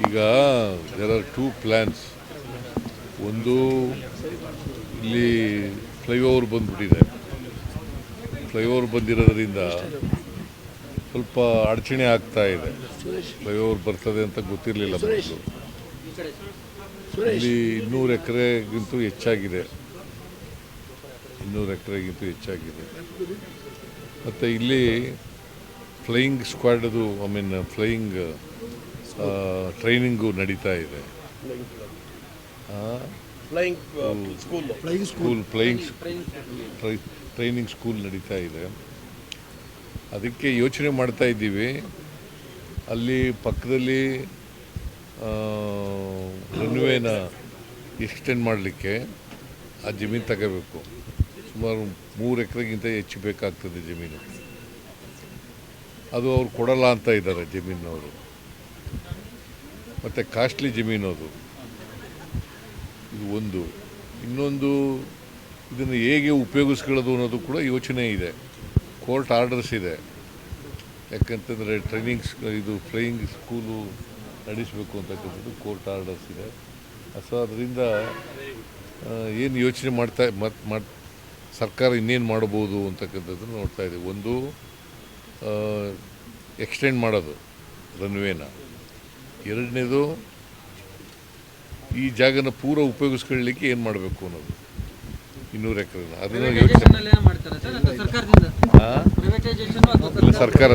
ಈಗ there are two plans. ಒಂದು ಇಲ್ಲಿ ಫ್ಲೈಓವರ್ ಬಂದ್ಬಿಟ್ಟಿದೆ. ಫ್ಲೈಓವರ್ ಬಂದಿರೋದ್ರಿಂದ ಸ್ವಲ್ಪ ಅಡಚಣೆ ಆಗ್ತಾ ಇದೆ. ಫ್ಲೈಓವರ್ ಬರ್ತದೆ ಅಂತ ಗೊತ್ತಿರಲಿಲ್ಲ ಮೊದಲು. ಇಲ್ಲಿ 200 ಎಕರೆಗಿಂತೂ ಹೆಚ್ಚಾಗಿದೆ. 200 ಎಕರೆಗಿಂತೂ ಹೆಚ್ಚಾಗಿದೆ. ಮತ್ತು ಇಲ್ಲಿ ಫ್ಲೈಯಿಂಗ್ ಸ್ಕ್ವಾಡದು ಫ್ಲೈಯಿಂಗ್ ಟ್ರೈನಿಂಗು ನಡೀತಾ ಇದೆ. ಟ್ರೈನಿಂಗ್ ಸ್ಕೂಲ್ ನಡೀತಾ ಇದೆ. ಅದಕ್ಕೆ ಯೋಚನೆ ಮಾಡ್ತಾ ಇದ್ದೀವಿ, ಅಲ್ಲಿ ಪಕ್ಕದಲ್ಲಿ ರನ್ವೇನ ಎಕ್ಸ್ಟೆಂಡ್ ಮಾಡಲಿಕ್ಕೆ ಆ ಜಮೀನು ತಗೋಬೇಕು. ಸುಮಾರು 3 ಎಕರೆಗಿಂತ ಹೆಚ್ಚು ಬೇಕಾಗ್ತದೆ ಜಮೀನು. ಅದು ಅವ್ರು ಕೊಡಲ್ಲ ಅಂತ ಇದ್ದಾರೆ ಜಮೀನವರು. ಮತ್ತು ಕಾಸ್ಟ್ಲಿ ಜಮೀನು ಅದು. ಇದು ಒಂದು. ಇನ್ನೊಂದು, ಇದನ್ನು ಹೇಗೆ ಉಪಯೋಗಿಸ್ಕೊಳ್ಳೋದು ಅನ್ನೋದು ಕೂಡ ಯೋಚನೆ ಇದೆ. ಕೋರ್ಟ್ ಆರ್ಡರ್ಸ್ ಇದೆ. ಯಾಕಂತಂದರೆ ಇದು ಫ್ಲೈಯಿಂಗ್ ಸ್ಕೂಲು ನಡೆಸಬೇಕು ಅಂತಕ್ಕಂಥದ್ದು ಕೋರ್ಟ್ ಆರ್ಡರ್ಸ್ ಇದೆ. ಸೊ ಅದರಿಂದ ಏನು ಯೋಚನೆ ಸರ್ಕಾರ ಇನ್ನೇನು ಮಾಡ್ಬೋದು ಅಂತಕ್ಕಂಥದ್ದನ್ನು ನೋಡ್ತಾ ಇದೆ. ಒಂದು, ಎಕ್ಸ್ಟೆಂಡ್ ಮಾಡೋದು ರನ್ವೇನ. ಎರಡನೇದು, ಈ ಜಾಗನ ಪೂರ ಉಪಯೋಗಿಸ್ಕೊಳ್ಳಲಿಕ್ಕೆ ಏನು ಮಾಡಬೇಕು ಅನ್ನೋದು. 200 ಎಕರೆನ ಅದನ್ನು ಯೋಚನೆ ಸರ್ಕಾರ